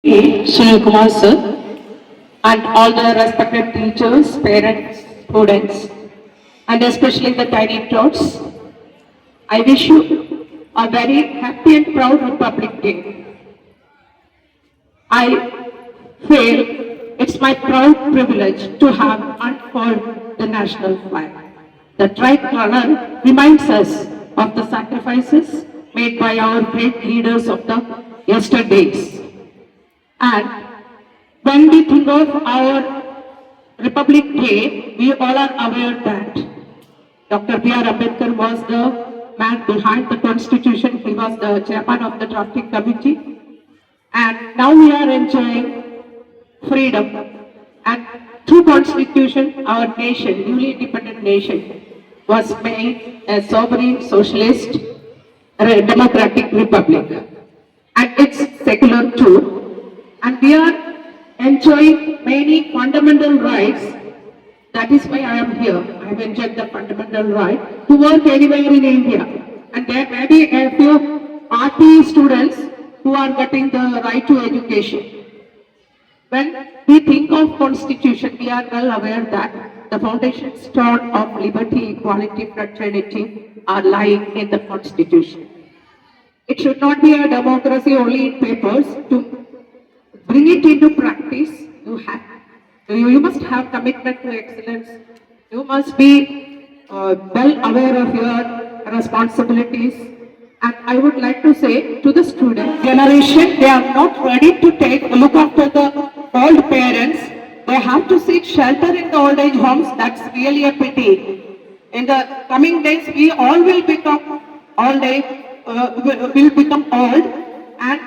Sunil Kumar sir, and all the respected teachers, parents, students, and especially the tiny tots. I wish you a very happy and proud Republic Day. I feel it's my proud privilege to have unfurled the national flag. The tricolor reminds us of the sacrifices made by our great leaders of the yesterdays. And when we think of our Republic Day, we all are aware that Dr. B.R. Ambedkar was the man behind the Constitution. He was the chairman of the drafting committee. And now we are enjoying freedom. And through Constitution, our nation, newly independent nation, was made a sovereign, socialist, democratic republic. And it's secular too. And we are enjoying many fundamental rights. That is why I am here. I have enjoyed the fundamental right to work anywhere in India. And there may be a few RT students who are getting the right to education. When we think of Constitution, we are well aware that the foundation stone of liberty, equality, fraternity are lying in the Constitution. It should not be a democracy only in papers. To bring it into practice, you must have commitment to excellence. You must be well aware of your responsibilities. And I would like to say to the student generation, they are not ready to look after the old parents. They have to seek shelter in the old age homes. That's really a pity. In the coming days, we all will become old age, will become old, and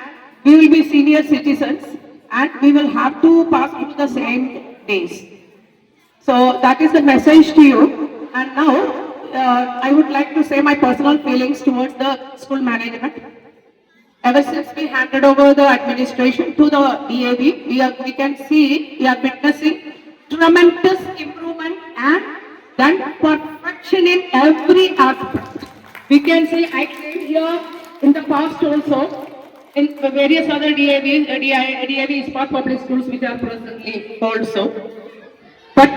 we will be senior citizens, and we will have to pass through the same days. So that is the message to you. And now I would like to say my personal feelings towards the school management. Ever since we handed over the administration to the DAV, we can see we are witnessing tremendous improvement and then perfection in every aspect. We can see, I came here in the past also, in various other DAV Spot Public Schools which are presently also. But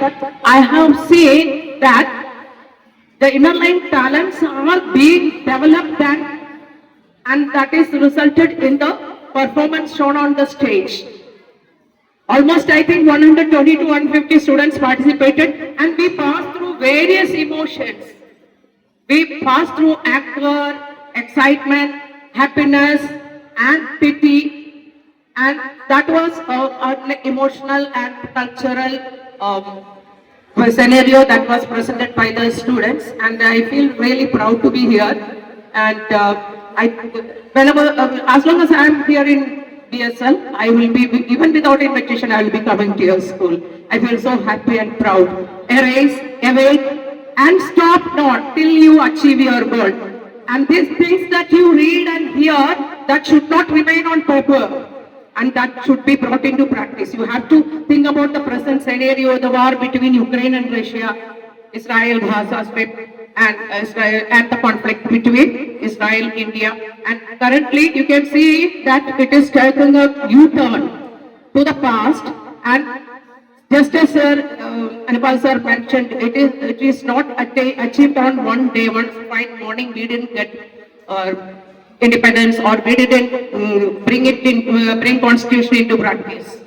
I have seen that the inner-line talents are being developed and that is resulted in the performance shown on the stage. Almost I think 120 to 150 students participated, and we passed through various emotions. We passed through anger, excitement, happiness, and pity, and that was an emotional and cultural scenario that was presented by the students, and I feel really proud to be here. And as long as I am here in BSL, I will be, even without invitation, I will be coming to your school. I feel so happy and proud. Arise, awake, and stop not till you achieve your goal. And these things that you read and hear, that should not remain on paper, and that should be brought into practice. You have to think about the present scenario, the war between Ukraine and Russia, Israel, Gaza Strip, and the conflict between Israel, India. And currently you can see that it is taking a U-turn to the past, and just as Anupal sir mentioned, it is not achieved on one day, one fine morning. We didn't get independence, or we didn't bring constitution into practice.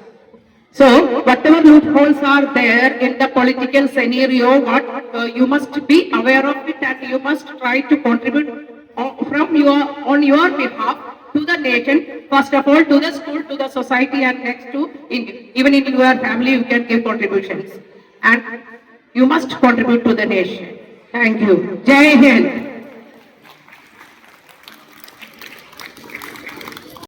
So whatever loopholes are there in the political scenario, you must be aware of it, and you must try to contribute on your behalf to the nation, first of all to the school, to the society, and next to even in your family you can give contributions, and you must contribute to the nation. Thank you. Jai Hind.